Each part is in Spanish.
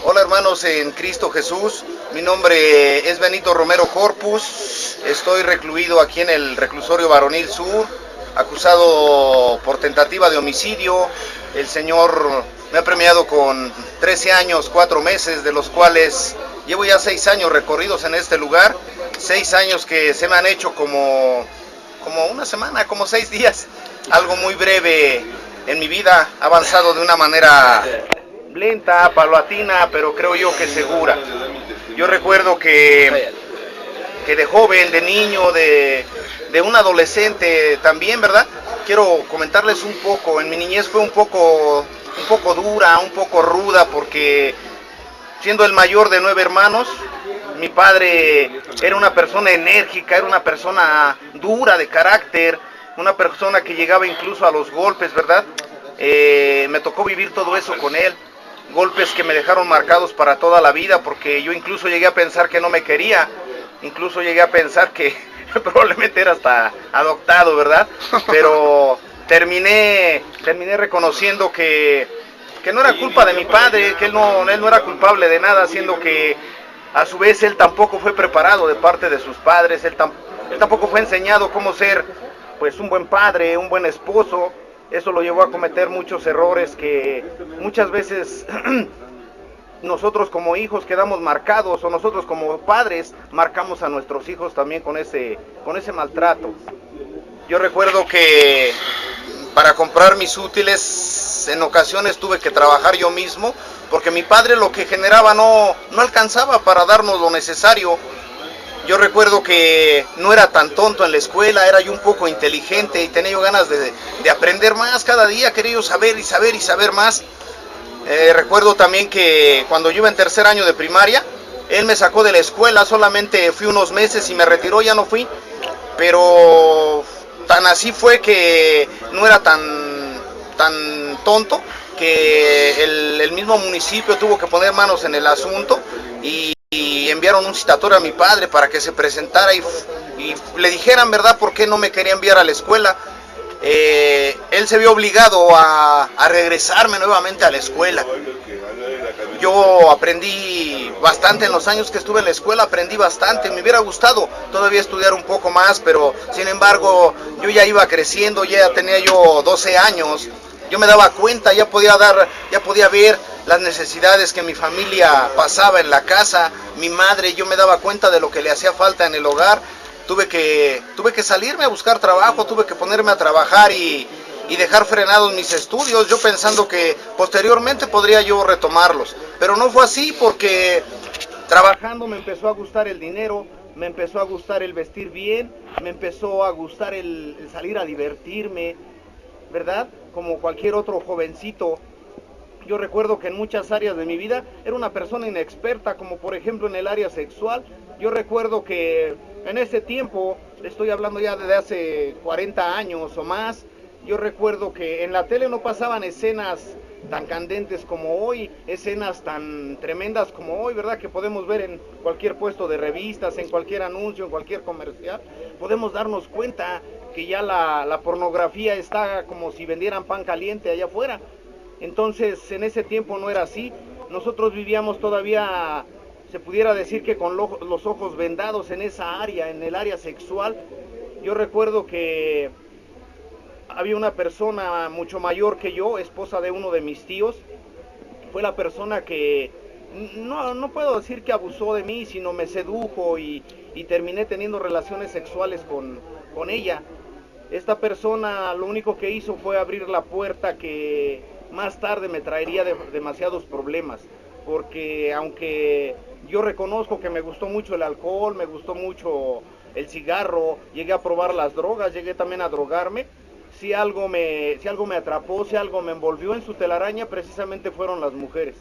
Hola hermanos en Cristo Jesús, mi nombre es Benito Romero Corpus, estoy recluido aquí en el reclusorio Varonil Sur, acusado por tentativa de homicidio. El Señor me ha premiado con 13 años, 4 meses, de los cuales llevo ya 6 años recorridos en este lugar, 6 años que se me han hecho como una semana, como 6 días, algo muy breve en mi vida, ha avanzado de una manera lenta, paulatina, pero creo yo que segura. Yo recuerdo que de joven, de niño, de un adolescente también, ¿verdad? Quiero comentarles un poco, en mi niñez fue un poco dura, un poco ruda, porque siendo el mayor de 9 hermanos, mi padre era una persona enérgica, era una persona dura de carácter, una persona que llegaba incluso a los golpes, ¿verdad? Me tocó vivir todo eso con él, golpes que me dejaron marcados para toda la vida, porque yo incluso llegué a pensar que no me quería, incluso llegué a pensar que probablemente era hasta adoptado, ¿verdad? Pero terminé reconociendo que no era culpa de mi padre, que él no era culpable de nada, siendo que a su vez él tampoco fue preparado de parte de sus padres, él tampoco fue enseñado cómo ser pues un buen padre, un buen esposo. Eso lo llevó a cometer muchos errores que muchas veces nosotros como hijos quedamos marcados, o nosotros como padres marcamos a nuestros hijos también con ese maltrato. Yo recuerdo que para comprar mis útiles en ocasiones tuve que trabajar yo mismo, porque mi padre lo que generaba no alcanzaba para darnos lo necesario. Yo recuerdo que no era tan tonto en la escuela, era yo un poco inteligente y tenía yo ganas de aprender más cada día, quería yo saber y saber y saber más. Recuerdo también que cuando yo iba en tercer año de primaria, él me sacó de la escuela, solamente fui unos meses y me retiró, ya no fui, pero tan así fue que no era tan tonto, que el mismo municipio tuvo que poner manos en el asunto y enviaron un citatorio a mi padre para que se presentara y le dijeran, ¿verdad?, por qué no me quería enviar a la escuela. Él se vio obligado a regresarme nuevamente a la escuela. Yo aprendí bastante en los años que estuve en la escuela, aprendí bastante, me hubiera gustado todavía estudiar un poco más, pero sin embargo yo ya iba creciendo, ya tenía yo 12 años, yo me daba cuenta, ya podía ver las necesidades que mi familia pasaba en la casa, mi madre, yo me daba cuenta de lo que le hacía falta en el hogar. Tuve que salirme a buscar trabajo, tuve que ponerme a trabajar y dejar frenados mis estudios, yo pensando que posteriormente podría yo retomarlos. Pero no fue así, porque trabajando me empezó a gustar el dinero, me empezó a gustar el vestir bien, me empezó a gustar el salir a divertirme, ¿verdad? Como cualquier otro jovencito. Yo recuerdo que en muchas áreas de mi vida era una persona inexperta, como por ejemplo en el área sexual. Yo recuerdo que en ese tiempo, estoy hablando ya de hace 40 años o más, yo recuerdo que en la tele no pasaban escenas tan candentes como hoy, escenas tan tremendas como hoy, ¿verdad? Que podemos ver en cualquier puesto de revistas, en cualquier anuncio, en cualquier comercial. Podemos darnos cuenta que ya la pornografía está como si vendieran pan caliente allá afuera. Entonces, en ese tiempo no era así. Nosotros vivíamos todavía, se pudiera decir que con los ojos vendados en esa área, en el área sexual. Yo recuerdo que había una persona mucho mayor que yo, esposa de uno de mis tíos. Fue la persona que, no puedo decir que abusó de mí, sino me sedujo y terminé teniendo relaciones sexuales con ella. Esta persona lo único que hizo fue abrir la puerta que más tarde me traería demasiados problemas, porque aunque yo reconozco que me gustó mucho el alcohol, me gustó mucho el cigarro, llegué a probar las drogas, llegué también a drogarme, si algo me atrapó, si algo me envolvió en su telaraña, precisamente fueron las mujeres.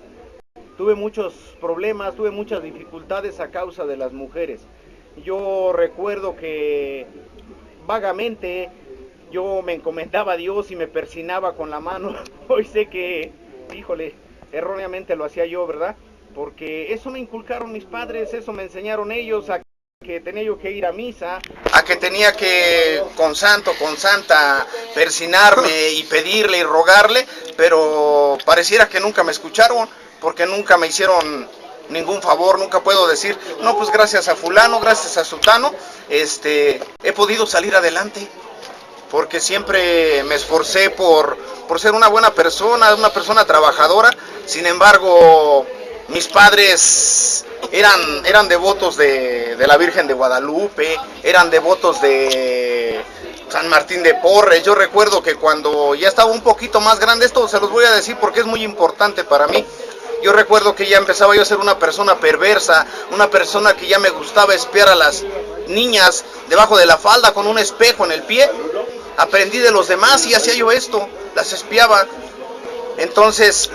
Tuve muchos problemas, tuve muchas dificultades a causa de las mujeres. Yo recuerdo que vagamente yo me encomendaba a Dios y me persinaba con la mano. Hoy sé que, híjole, erróneamente lo hacía yo, ¿verdad? Porque eso me inculcaron mis padres, eso me enseñaron ellos, a que tenía yo que ir a misa, a que tenía que con santo, con santa, persinarme y pedirle y rogarle, pero pareciera que nunca me escucharon. porque nunca me hicieron ningún favor, nunca puedo decir, no, pues gracias a fulano, gracias a sutano, he podido salir adelante, porque siempre me esforcé por ser una buena persona, una persona trabajadora. Sin embargo, mis padres eran devotos de la Virgen de Guadalupe, eran devotos de San Martín de Porres. Yo recuerdo que cuando ya estaba un poquito más grande, esto se los voy a decir porque es muy importante para mí. Yo recuerdo que ya empezaba yo a ser una persona perversa, una persona que ya me gustaba espiar a las niñas debajo de la falda con un espejo en el pie. Aprendí de los demás y hacía yo esto, las espiaba. Entonces,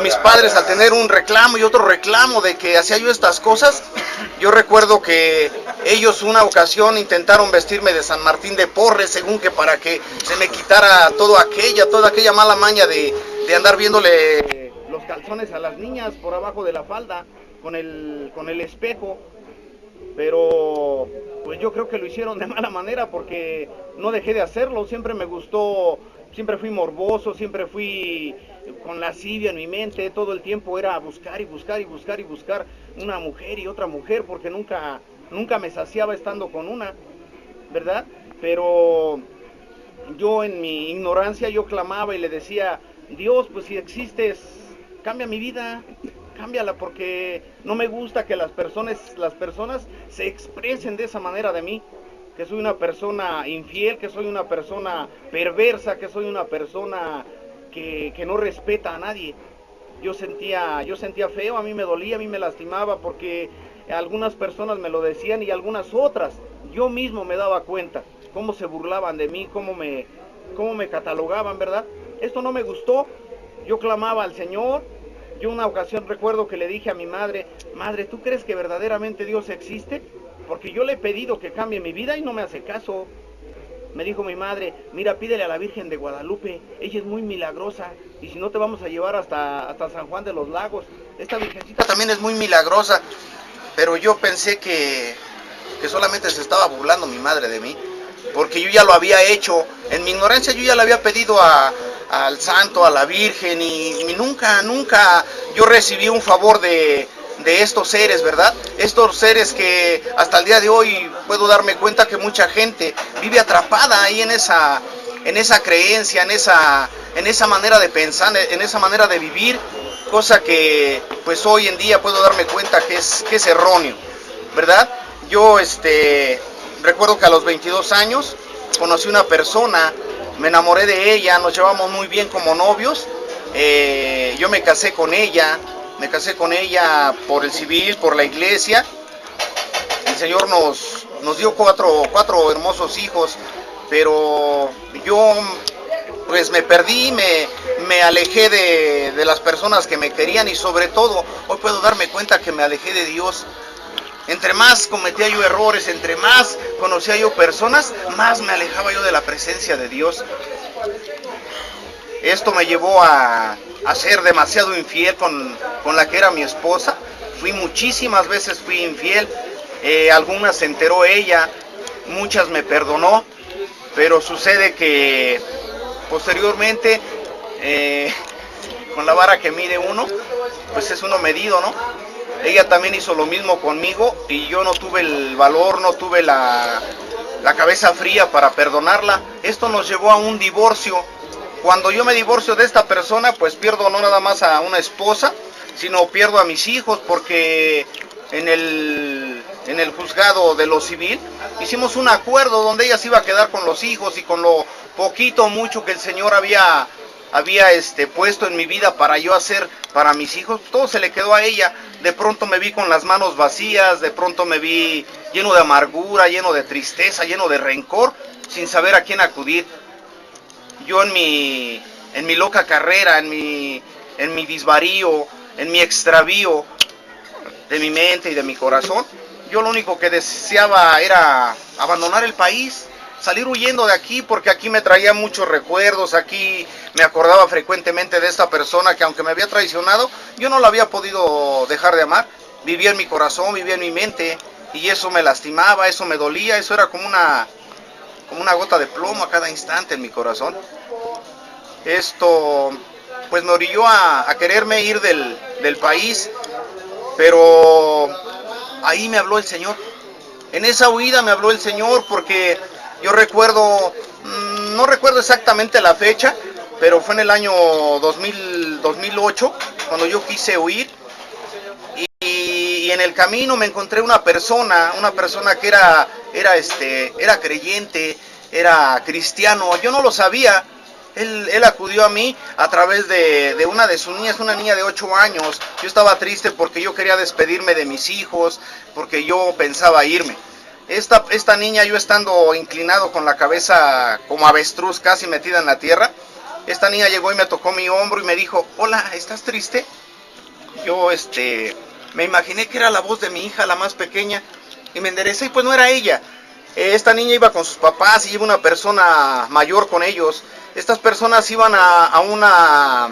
mis padres, al tener un reclamo y otro reclamo de que hacía yo estas cosas, yo recuerdo que ellos una ocasión intentaron vestirme de San Martín de Porres, según que para que se me quitara toda aquella mala maña de andar viéndole los calzones a las niñas por abajo de la falda con el espejo. Pero pues yo creo que lo hicieron de mala manera, porque no dejé de hacerlo. Siempre me gustó, siempre fui morboso, siempre fui con lascivia en mi mente. Todo el tiempo era buscar y buscar y buscar y buscar una mujer y otra mujer, porque nunca me saciaba estando con una, ¿verdad? Pero yo, en mi ignorancia, yo clamaba y le decía: Dios, pues si existes, cambia mi vida, cámbiala, porque no me gusta que las personas se expresen de esa manera de mí, que soy una persona infiel, que soy una persona perversa, que soy una persona que no respeta a nadie. Yo sentía feo, a mí me dolía, a mí me lastimaba, porque algunas personas me lo decían y algunas otras, yo mismo me daba cuenta cómo se burlaban de mí, cómo me catalogaban, ¿verdad? Esto no me gustó. Yo clamaba al Señor. Yo una ocasión recuerdo que le dije a mi madre: madre, ¿tú crees que verdaderamente Dios existe? Porque yo le he pedido que cambie mi vida y no me hace caso. Me dijo mi madre: mira, pídele a la Virgen de Guadalupe, ella es muy milagrosa, y si no te vamos a llevar hasta San Juan de los Lagos. Esta virgencita también es muy milagrosa. Pero yo pensé que solamente se estaba burlando mi madre de mí, porque yo ya lo había hecho. En mi ignorancia yo ya le había pedido al santo, a la Virgen, y nunca yo recibí un favor de estos seres, ¿verdad? Estos seres que hasta el día de hoy puedo darme cuenta que mucha gente vive atrapada ahí en esa creencia, en esa manera de pensar, en esa manera de vivir, cosa que pues hoy en día puedo darme cuenta que es erróneo, ¿verdad? Yo recuerdo que a los 22 años conocí una persona, me enamoré de ella, nos llevamos muy bien como novios. Yo me casé con ella por el civil, por la iglesia. El Señor nos dio cuatro hermosos hijos, pero yo pues me perdí, me alejé de las personas que me querían, y sobre todo hoy puedo darme cuenta que me alejé de Dios. Entre más cometía yo errores, entre más conocía yo personas, más me alejaba yo de la presencia de Dios. Esto me llevó a ser demasiado infiel con la que era mi esposa. Muchísimas veces fui infiel. Algunas se enteró ella, muchas me perdonó, pero sucede que posteriormente, con la vara que mide uno, pues es uno medido, ¿no? Ella también hizo lo mismo conmigo, y yo no tuve el valor, no tuve la cabeza fría para perdonarla. Esto nos llevó a un divorcio. Cuando yo me divorcio de esta persona, pues pierdo no nada más a una esposa, sino pierdo a mis hijos, porque en el juzgado de lo civil hicimos un acuerdo donde ella se iba a quedar con los hijos, y con lo poquito o mucho que el Señor había puesto en mi vida para yo hacer para mis hijos, todo se le quedó a ella. De pronto me vi con las manos vacías, de pronto me vi lleno de amargura, lleno de tristeza, lleno de rencor, sin saber a quién acudir. Yo en mi loca carrera, en mi desvarío, en mi extravío de mi mente y de mi corazón, yo lo único que deseaba era abandonar el país, salir huyendo de aquí, porque aquí me traía muchos recuerdos. Aquí me acordaba frecuentemente de esta persona que, aunque me había traicionado, yo no la había podido dejar de amar. Vivía en mi corazón, vivía en mi mente, y eso me lastimaba, eso me dolía, eso era como una gota de plomo a cada instante en mi corazón. Esto pues me orilló a quererme ir del país, pero ahí me habló el Señor. En esa huida me habló el Señor porque yo recuerdo, no recuerdo exactamente la fecha, pero fue en el año 2008 cuando yo quise huir y en el camino me encontré una persona que era creyente, era cristiano, yo no lo sabía. Él acudió a mí a través de una de sus niñas, una niña de 8 años. Yo estaba triste porque yo quería despedirme de mis hijos, porque yo pensaba irme. Esta niña, yo estando inclinado con la cabeza como avestruz casi metida en la tierra, esta niña llegó y me tocó mi hombro y me dijo, hola, ¿estás triste? Yo me imaginé que era la voz de mi hija, la más pequeña, y me enderecé y pues no era ella. Esta niña iba con sus papás y iba una persona mayor con ellos. Estas personas iban a una,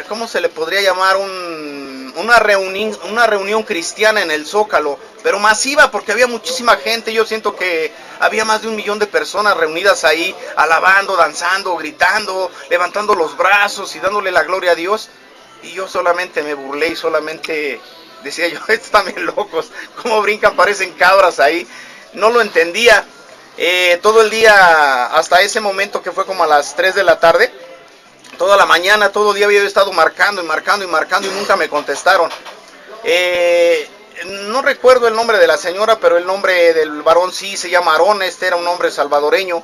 ¿cómo se le podría llamar? Una reunión cristiana en el Zócalo, pero masiva porque había muchísima gente. Yo siento que había más de 1 millón de personas reunidas ahí, alabando, danzando, gritando, levantando los brazos y dándole la gloria a Dios. Y yo solamente me burlé y solamente decía yo, estos están bien locos, cómo brincan, parecen cabras ahí. No lo entendía. Todo el día, hasta ese momento que fue como a las 3 de la tarde, toda la mañana, todo el día había estado marcando y nunca me contestaron. No recuerdo el nombre de la señora, pero el nombre del varón sí se llama Aarón. Era un hombre salvadoreño.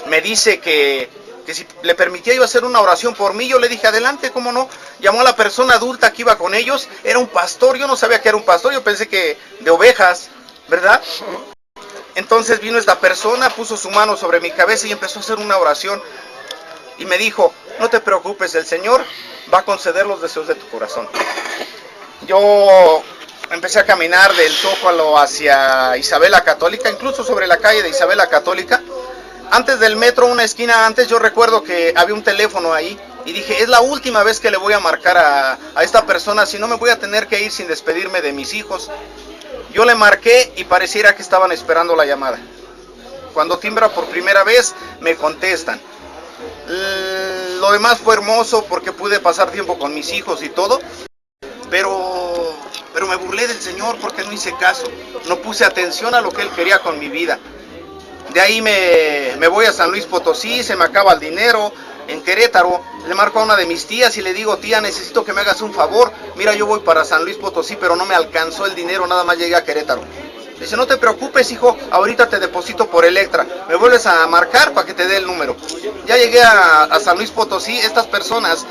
Me dice que si le permitía yo hacer una oración por mí. Yo le dije, adelante, cómo no. Llamó a la persona adulta que iba con ellos, era un pastor. Yo no sabía que era un pastor, yo pensé que de ovejas, ¿verdad? Entonces vino esta persona, puso su mano sobre mi cabeza y empezó a hacer una oración. Y me dijo, no te preocupes, el Señor va a conceder los deseos de tu corazón. Yo empecé a caminar del Zócalo hacia Isabela Católica, incluso sobre la calle de Isabela Católica. Antes del metro, una esquina antes, yo recuerdo que había un teléfono ahí. Y dije, es la última vez que le voy a marcar a esta persona, si no me voy a tener que ir sin despedirme de mis hijos. Yo le marqué y pareciera que estaban esperando la llamada. Cuando timbra por primera vez, me contestan. Lo demás fue hermoso porque pude pasar tiempo con mis hijos y todo, pero me burlé del Señor porque no hice caso, no puse atención a lo que Él quería con mi vida. De ahí me voy a San Luis Potosí, se me acaba el dinero. En Querétaro le marco a una de mis tías y le digo, tía, necesito que me hagas un favor, mira, yo voy para San Luis Potosí, pero no me alcanzó el dinero, nada más llegué a Querétaro. Dice, no te preocupes, hijo, ahorita te deposito por Electra, me vuelves a marcar para que te dé el número. Ya llegué a San Luis Potosí. Estas personas,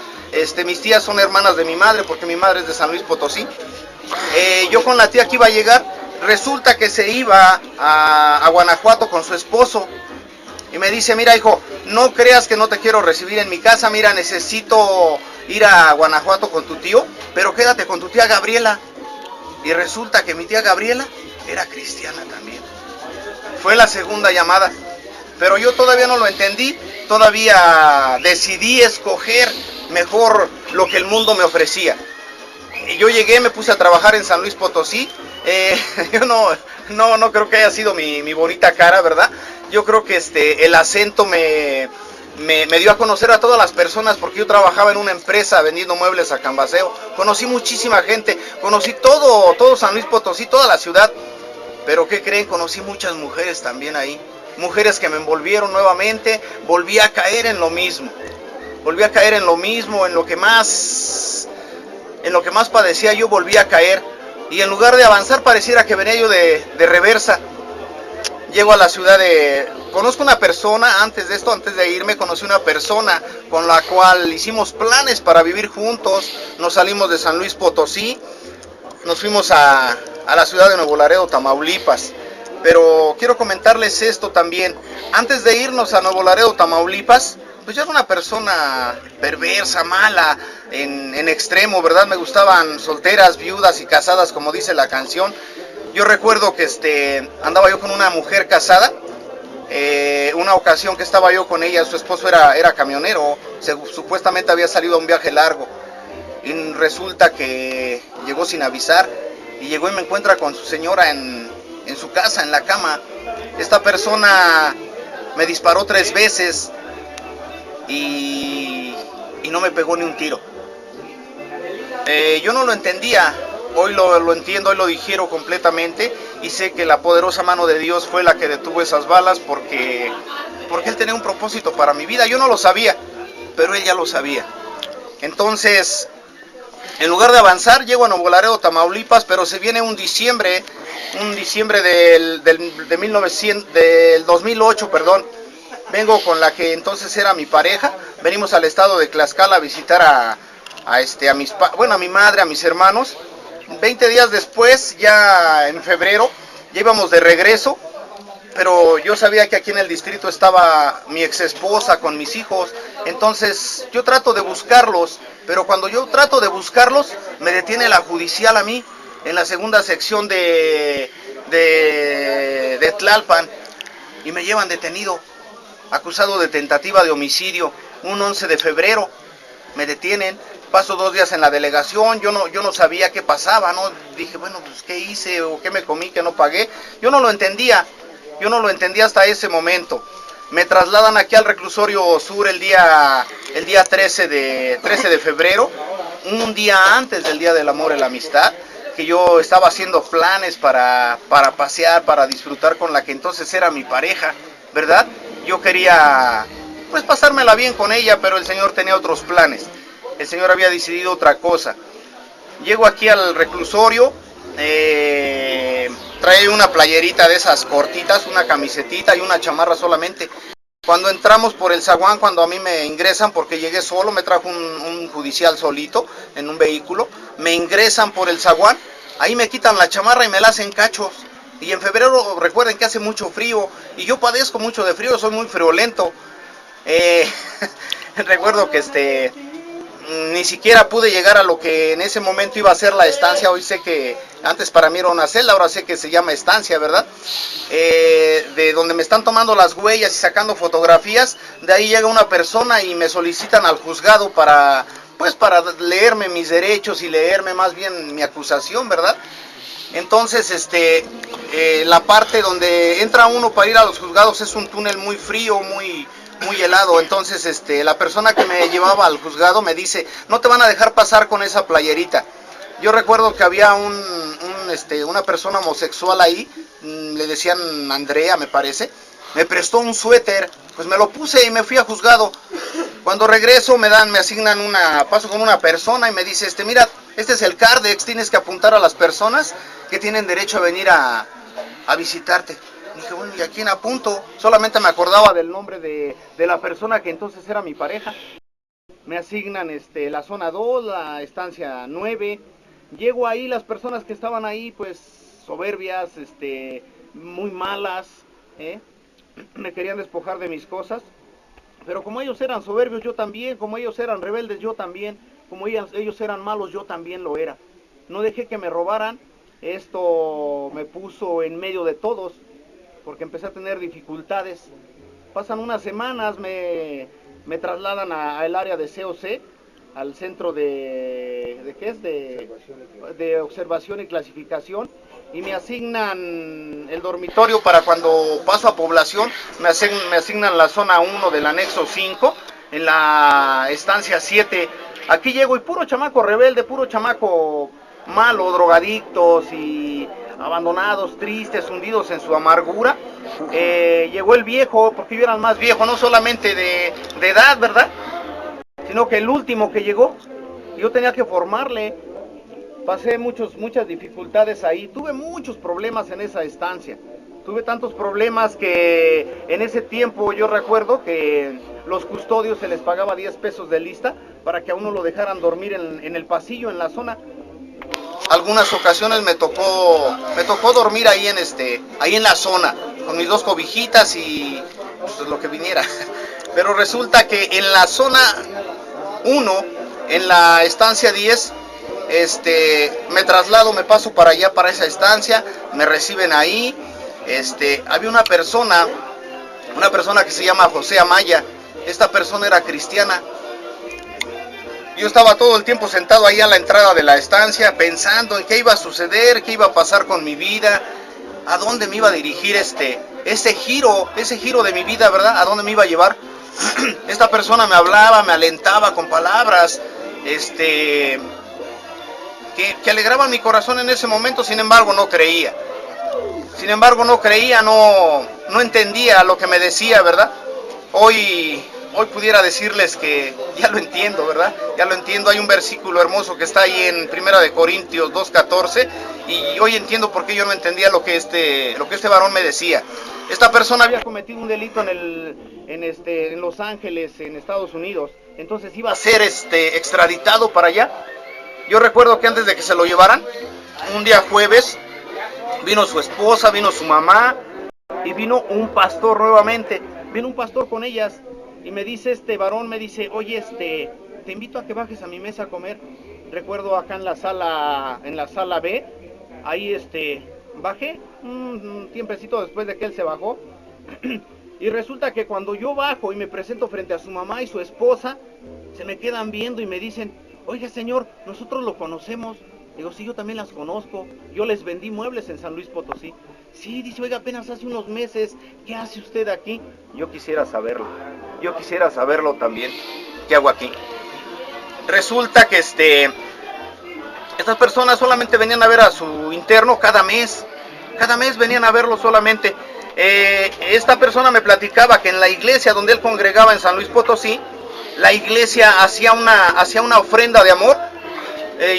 mis tías son hermanas de mi madre, porque mi madre es de San Luis Potosí. Yo con la tía que iba a llegar, resulta que se iba a Guanajuato con su esposo. Y me dice, mira, hijo, no creas que no te quiero recibir en mi casa, mira, necesito ir a Guanajuato con tu tío, pero quédate con tu tía Gabriela. Y resulta que mi tía Gabriela era cristiana también. Fue la segunda llamada, pero yo todavía no lo entendí, todavía decidí escoger mejor lo que el mundo me ofrecía. Y yo llegué, me puse a trabajar en San Luis Potosí. Yo no creo que haya sido mi bonita cara, ¿verdad? Yo creo que el acento me dio a conocer a todas las personas, porque yo trabajaba en una empresa vendiendo muebles a Cambaseo. Conocí muchísima gente, conocí todo San Luis Potosí, toda la ciudad. Pero ¿qué creen? Conocí muchas mujeres también ahí. Mujeres que me envolvieron nuevamente. Volví a caer en lo mismo. Volví a caer en lo mismo, en lo que más padecía yo volví a caer. Y en lugar de avanzar pareciera que venía yo de reversa. Llego a la ciudad conozco una persona, antes de irme, conocí una persona con la cual hicimos planes para vivir juntos. Nos salimos de San Luis Potosí, nos fuimos a la ciudad de Nuevo Laredo, Tamaulipas. Pero quiero comentarles esto también. Antes de irnos a Nuevo Laredo, Tamaulipas, pues yo era una persona perversa, mala, en extremo, ¿verdad? Me gustaban solteras, viudas y casadas, como dice la canción. Yo recuerdo que andaba yo con una mujer casada. Una ocasión que estaba yo con ella, su esposo era camionero, supuestamente había salido a un viaje largo. Y resulta que llegó sin avisar y llegó y me encuentra con su señora en su casa, en la cama. Esta persona me disparó 3 veces y y no me pegó ni un tiro. Yo no lo entendía, hoy lo entiendo, hoy lo digiero completamente y sé que la poderosa mano de Dios fue la que detuvo esas balas porque Él tenía un propósito para mi vida. Yo no lo sabía, pero Él ya lo sabía. Entonces, en lugar de avanzar, llego a Nuevo Laredo, Tamaulipas, pero se viene un diciembre del 2008, perdón. Vengo con la que entonces era mi pareja, venimos al estado de Tlaxcala a visitar a mi madre, a mis hermanos. 20 días después, ya en febrero, ya íbamos de regreso, pero yo sabía que aquí en el distrito estaba mi ex esposa con mis hijos, entonces yo trato de buscarlos, pero cuando yo trato de buscarlos, me detiene la judicial a mí, en la segunda sección de Tlalpan, y me llevan detenido, acusado de tentativa de homicidio. Un 11 de febrero me detienen, paso 2 días en la delegación, yo no sabía qué pasaba, ¿no? Dije, bueno, pues qué hice o qué me comí que no pagué, yo no lo entendía hasta ese momento. Me trasladan aquí al reclusorio sur el día 13 de febrero, un día antes del Día del Amor y la Amistad, que yo estaba haciendo planes para pasear, para disfrutar con la que entonces era mi pareja, ¿verdad? Yo quería, pues, pasármela bien con ella, pero el Señor tenía otros planes. El Señor había decidido otra cosa. Llego aquí al reclusorio, trae una playerita de esas cortitas, una camisetita y una chamarra solamente. Cuando entramos por el zaguán, cuando a mí me ingresan, porque llegué solo, me trajo un judicial solito en un vehículo, me ingresan por el zaguán, ahí me quitan la chamarra y me la hacen cachos. Y en febrero recuerden que hace mucho frío, y yo padezco mucho de frío, soy muy friolento. Recuerdo que ni siquiera pude llegar a lo que en ese momento iba a ser la estancia. Hoy sé que antes para mí era una celda, ahora sé que se llama estancia, ¿verdad? De donde me están tomando las huellas y sacando fotografías. De ahí llega una persona y me solicitan al juzgado para leerme mis derechos y leerme más bien mi acusación, ¿verdad? Entonces, la parte donde entra uno para ir a los juzgados es un túnel muy frío, muy helado. Entonces, la persona que me llevaba al juzgado me dice, no te van a dejar pasar con esa playerita. Yo recuerdo que había una persona homosexual ahí, le decían Andrea, me parece, me prestó un suéter, pues me lo puse y me fui a juzgado. Cuando regreso me asignan paso con una persona y me dice, mira, este es el Cardex, tienes que apuntar a las personas que tienen derecho a venir a visitarte. Y dije, bueno, ¿y a quién apunto? Solamente me acordaba del nombre de la persona que entonces era mi pareja. Me asignan la zona 2, la estancia 9. Llego ahí, las personas que estaban ahí, pues soberbias, muy malas, me querían despojar de mis cosas. Pero como ellos eran soberbios, yo también, como ellos eran rebeldes, yo también, como ellos eran malos, yo también lo era. No dejé que me robaran, esto me puso en medio de todos, porque empecé a tener dificultades. Pasan unas semanas, me trasladan al área de COC, al centro ¿de qué es? De observación y clasificación, y me asignan el dormitorio para cuando paso a población, me asignan la zona 1 del anexo 5, en la estancia 7. Aquí llego y puro chamaco rebelde, puro chamaco malo, drogadictos y abandonados, tristes, hundidos en su amargura. Llegó el viejo, porque yo era el más viejo, no solamente de edad, ¿verdad? Sino que el último que llegó, yo tenía que formarle. Pasé muchas dificultades ahí, tuve muchos problemas en esa estancia. Tuve tantos problemas que en ese tiempo yo recuerdo que los custodios se les pagaba 10 pesos de lista para que a uno lo dejaran dormir en el pasillo, en la zona. Algunas ocasiones me tocó dormir ahí en la zona, con mis 2 cobijitas y pues, lo que viniera. Pero resulta que en la zona 1, en la estancia 10, me traslado, me paso para allá, para esa estancia, me reciben ahí. Había una persona que se llama José Amaya. Esta persona era cristiana. Yo estaba todo el tiempo sentado ahí a la entrada de la estancia pensando en qué iba a suceder, qué iba a pasar con mi vida, a dónde me iba a dirigir ese giro de mi vida, ¿verdad? A dónde me iba a llevar. Esta persona me hablaba, me alentaba con palabras, que alegraban mi corazón en ese momento. Sin embargo no creía. No entendía lo que me decía, ¿verdad? Hoy pudiera decirles que ya lo entiendo, ¿verdad? Ya lo entiendo. Hay un versículo hermoso que está ahí en 1 Corintios 2:14, y hoy entiendo por qué yo no entendía lo que este varón me decía. Esta persona había cometido un delito en Los Ángeles, en Estados Unidos. Entonces iba a ser extraditado para allá. Yo recuerdo que antes de que se lo llevaran, un día jueves, vino su esposa, vino su mamá y vino un pastor nuevamente. Vino un pastor con ellas y me dice este varón, me dice, oye, te invito a que bajes a mi mesa a comer. Recuerdo acá en la sala B, ahí bajé un tiempecito después de que él se bajó. Y resulta que cuando yo bajo y me presento frente a su mamá y su esposa, se me quedan viendo y me dicen, oiga señor, nosotros lo conocemos. Digo, sí, yo también las conozco. Yo les vendí muebles en San Luis Potosí. Sí, dice, oiga, apenas hace unos meses. ¿Qué hace usted aquí? Yo quisiera saberlo. Yo quisiera saberlo también. ¿Qué hago aquí? Resulta que estas personas solamente venían a ver a su interno cada mes. Cada mes venían a verlo solamente. Esta persona me platicaba que en la iglesia donde él congregaba en San Luis Potosí, la iglesia hacía una ofrenda de amor.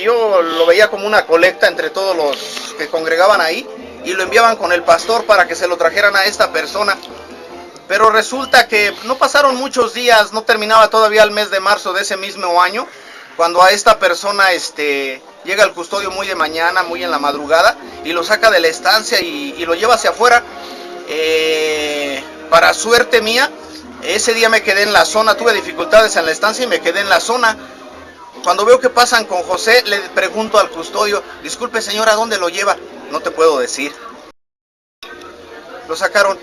Yo lo veía como una colecta entre todos los que congregaban ahí, y lo enviaban con el pastor para que se lo trajeran a esta persona. Pero resulta que no pasaron muchos días, no terminaba todavía el mes de marzo de ese mismo año, cuando a esta persona llega el custodio muy de mañana, muy en la madrugada, y lo saca de la estancia y lo lleva hacia afuera. Para suerte mía, ese día me quedé en la zona, tuve dificultades en la estancia y me quedé en la zona. Cuando veo que pasan con José, le pregunto al custodio, disculpe señor, ¿a dónde lo lleva? No te puedo decir. Lo sacaron.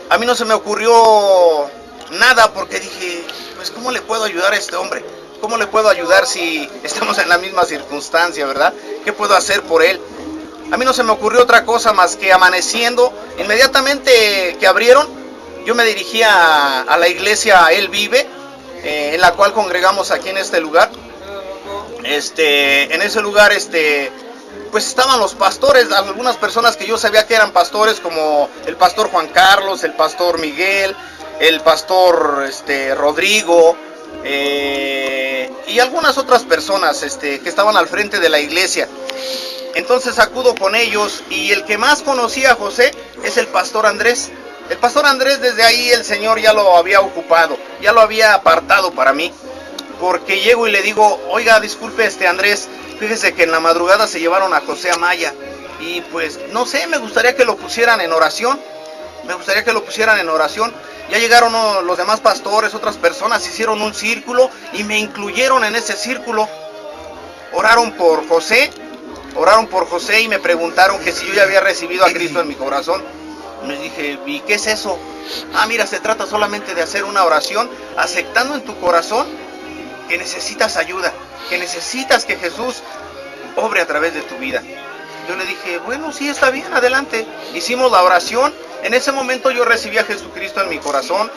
A mí no se me ocurrió nada, porque dije, pues ¿cómo le puedo ayudar a este hombre? ¿Cómo le puedo ayudar si estamos en la misma circunstancia, verdad? ¿Qué puedo hacer por él? A mí no se me ocurrió otra cosa más que amaneciendo, inmediatamente que abrieron, yo me dirigí a la iglesia Él Vive, en la cual congregamos aquí en este lugar. En ese lugar, pues estaban los pastores, algunas personas que yo sabía que eran pastores, como el pastor Juan Carlos, el pastor Miguel, el pastor Rodrigo, y algunas otras personas que estaban al frente de la iglesia. Entonces acudo con ellos, y el que más conocía a José es el pastor Andrés. El pastor Andrés, desde ahí el Señor ya lo había ocupado, ya lo había apartado para mí, porque llego y le digo, oiga, disculpe Andrés, fíjese que en la madrugada se llevaron a José Amaya, y pues no sé, me gustaría que lo pusieran en oración, Ya llegaron los demás pastores, otras personas, hicieron un círculo y me incluyeron en ese círculo. Oraron por José y me preguntaron que si yo ya había recibido a Cristo en mi corazón. Les dije, ¿y qué es eso? Ah, mira, se trata solamente de hacer una oración, aceptando en tu corazón que necesitas ayuda, que necesitas que Jesús obre a través de tu vida. Yo le dije, bueno, sí, está bien, adelante. Hicimos la oración. En ese momento yo recibí a Jesucristo en mi corazón,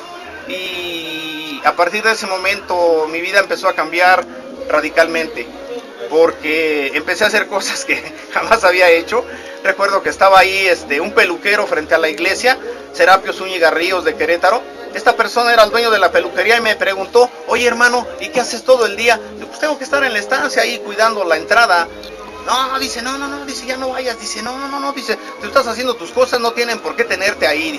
y a partir de ese momento mi vida empezó a cambiar radicalmente, porque empecé a hacer cosas que jamás había hecho. Recuerdo que estaba ahí un peluquero frente a la iglesia, Serapio Zúñiga Ríos de Querétaro. Esta persona era el dueño de la peluquería y me preguntó, oye hermano, ¿y qué haces todo el día? Digo, pues tengo que estar en la estancia ahí cuidando la entrada. No, dice, no, dice, ya no vayas, dice, no, dice, tú estás haciendo tus cosas, no tienen por qué tenerte ahí,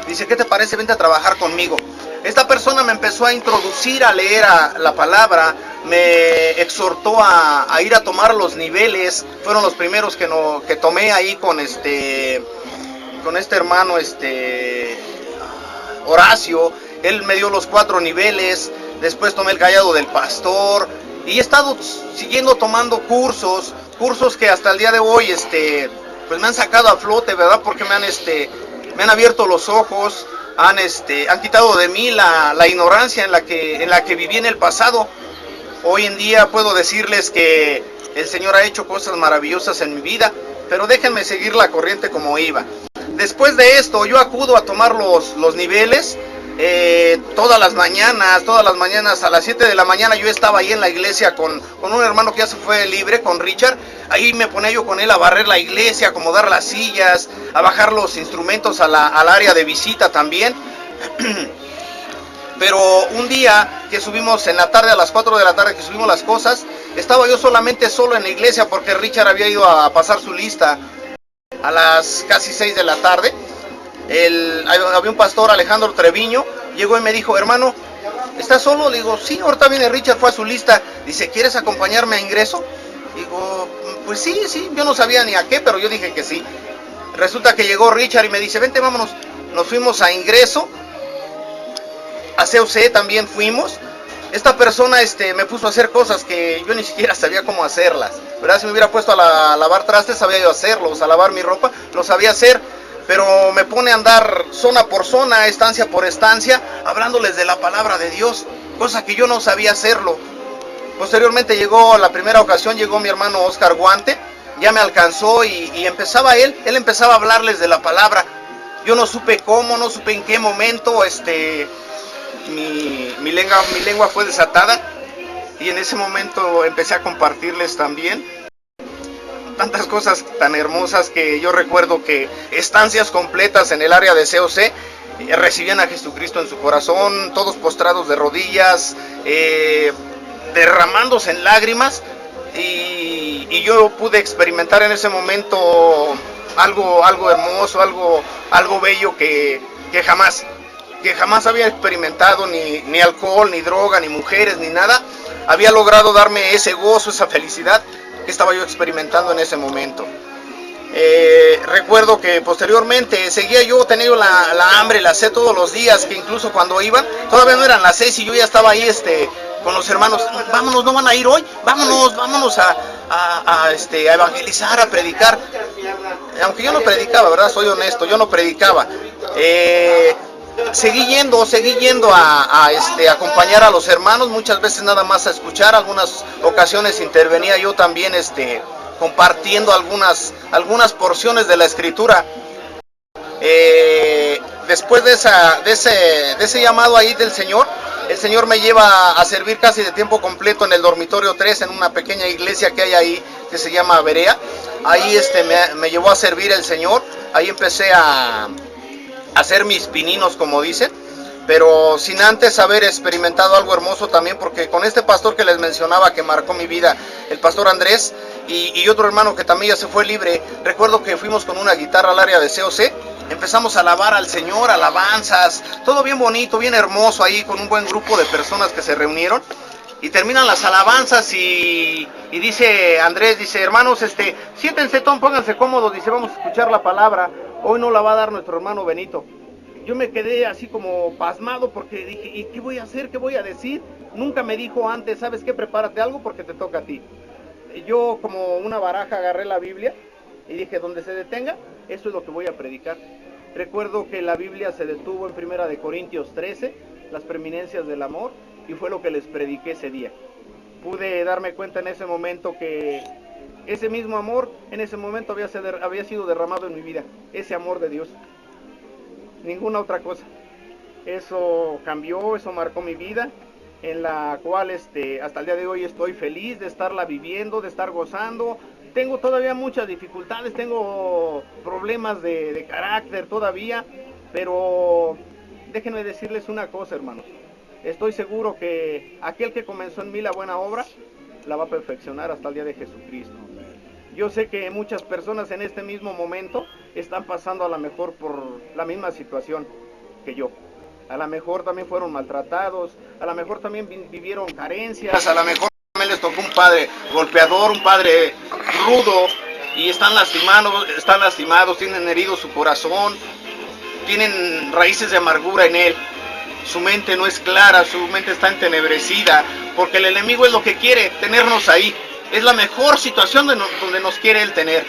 dice, ¿qué te parece? Vente a trabajar conmigo. Esta persona me empezó a introducir a leer la palabra, me exhortó a ir a tomar los niveles. Fueron los primeros que tomé ahí con este hermano, Horacio. Él me dio los 4 niveles, después tomé el callado del pastor, y he estado siguiendo tomando cursos que hasta el día de hoy, pues me han sacado a flote, ¿verdad? Porque me han abierto los ojos, han quitado de mí la ignorancia en la que viví en el pasado. Hoy en día puedo decirles que el Señor ha hecho cosas maravillosas en mi vida, pero déjenme seguir la corriente como iba. Después de esto, yo acudo a tomar los niveles. todas las mañanas a las 7 de la mañana yo estaba ahí en la iglesia con un hermano que ya se fue libre, con Richard. Ahí me ponía yo con él a barrer la iglesia, a acomodar las sillas, a bajar los instrumentos al área de visita también. Pero un día que subimos en la tarde, a las 4 de la tarde que subimos las cosas, estaba yo solamente solo en la iglesia porque Richard había ido a pasar su lista a las casi 6 de la tarde. Había un pastor, Alejandro Treviño, llegó y me dijo: hermano, ¿estás solo? Le digo: sí, ahorita viene Richard, fue a su lista. Dice: ¿quieres acompañarme a ingreso? Digo: pues sí, yo no sabía ni a qué, pero yo dije que sí. Resulta que llegó Richard y me dice: vente, vámonos. Nos fuimos a ingreso, a COC también fuimos. Esta persona me puso a hacer cosas que yo ni siquiera sabía cómo hacerlas, ¿verdad? Si me hubiera puesto a lavar trastes, sabía yo hacerlos, a lavar mi ropa, lo sabía hacer. Pero me pone a andar zona por zona, estancia por estancia, hablándoles de la palabra de Dios, cosa que yo no sabía hacerlo. Posteriormente la primera ocasión llegó mi hermano Oscar Guante, ya me alcanzó y empezaba él empezaba a hablarles de la palabra. Yo no supe cómo, no supe en qué momento mi lengua fue desatada, y en ese momento empecé a compartirles también tantas cosas tan hermosas, que yo recuerdo que estancias completas en el área de COC recibían a Jesucristo en su corazón, todos postrados de rodillas, derramándose en lágrimas, y yo pude experimentar en ese momento algo hermoso, algo bello que jamás había experimentado, ni alcohol, ni droga, ni mujeres, ni nada. Había logrado darme ese gozo, esa felicidad que estaba yo experimentando en ese momento. Recuerdo que posteriormente seguía yo teniendo la hambre, la sed todos los días, que incluso cuando iban, todavía no eran las 6 y yo ya estaba ahí con los hermanos: vámonos, no van a ir hoy, vámonos a evangelizar, a predicar. Aunque yo no predicaba, ¿verdad? Soy honesto, yo no predicaba. Seguí yendo a acompañar a los hermanos, muchas veces nada más a escuchar. Algunas ocasiones intervenía yo también compartiendo algunas porciones de la escritura. Después de ese llamado ahí del Señor, el Señor me lleva a servir casi de tiempo completo en el dormitorio 3, en una pequeña iglesia que hay ahí que se llama Berea. Ahí me llevó a servir el Señor. Ahí empecé a hacer mis pininos, como dicen, pero sin antes haber experimentado algo hermoso también, porque con este pastor que les mencionaba, que marcó mi vida, el pastor Andrés, y otro hermano que también ya se fue libre, recuerdo que fuimos con una guitarra al área de COC, empezamos a alabar al Señor, alabanzas, todo bien bonito, bien hermoso ahí, con un buen grupo de personas que se reunieron, y terminan las alabanzas y dice Andrés, dice: hermanos, siéntense, pónganse cómodos, dice, vamos a escuchar la palabra. Hoy no la va a dar nuestro hermano Benito. Yo me quedé así como pasmado, porque dije: ¿y qué voy a hacer? ¿Qué voy a decir? Nunca me dijo antes: ¿sabes qué? Prepárate algo porque te toca a ti. Yo, como una baraja, agarré la Biblia y dije: donde se detenga, eso es lo que voy a predicar. Recuerdo que la Biblia se detuvo en 1 Corintios 13, las preeminencias del amor, y fue lo que les prediqué ese día. Pude darme cuenta en ese momento que ese mismo amor en ese momento había sido derramado en mi vida, ese amor de Dios, ninguna otra cosa. Eso cambió, eso marcó mi vida, en la cual hasta el día de hoy estoy feliz de estarla viviendo, de estar gozando. Tengo todavía muchas dificultades, tengo problemas de carácter todavía, pero déjenme decirles una cosa, hermanos. Estoy seguro que aquel que comenzó en mí la buena obra la va a perfeccionar hasta el día de Jesucristo. Yo sé que muchas personas en este mismo momento están pasando a lo mejor por la misma situación que yo. A lo mejor también fueron maltratados, a lo mejor también vivieron carencias, a lo mejor también les tocó un padre golpeador, un padre rudo, y están lastimados, tienen herido su corazón, tienen raíces de amargura en él. Su mente no es clara, su mente está entenebrecida, porque el enemigo es lo que quiere, tenernos ahí. Es la mejor situación donde nos quiere él tener.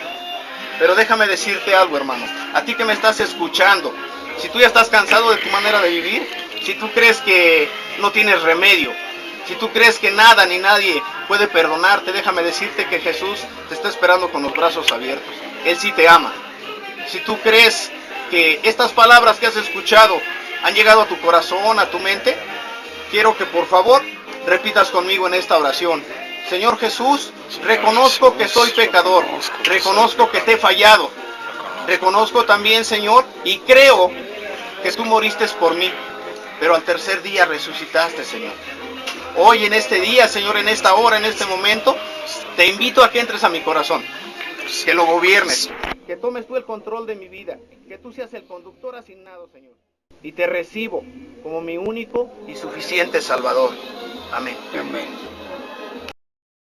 Pero déjame decirte algo, hermano, a ti que me estás escuchando, si tú ya estás cansado de tu manera de vivir, si tú crees que no tienes remedio, si tú crees que nada ni nadie puede perdonarte, déjame decirte que Jesús te está esperando con los brazos abiertos. Él sí te ama. Si tú crees que estas palabras que has escuchado han llegado a tu corazón, a tu mente, quiero que por favor repitas conmigo en esta oración. Señor Jesús, reconozco que soy pecador, reconozco que te he fallado, reconozco también, Señor, y creo que tú moriste por mí, pero al tercer día resucitaste, Señor. Hoy en este día, Señor, en esta hora, en este momento, te invito a que entres a mi corazón, que lo gobiernes, que tomes tú el control de mi vida, que tú seas el conductor asignado, Señor. Y te recibo como mi único y suficiente Salvador. Amén. Amén.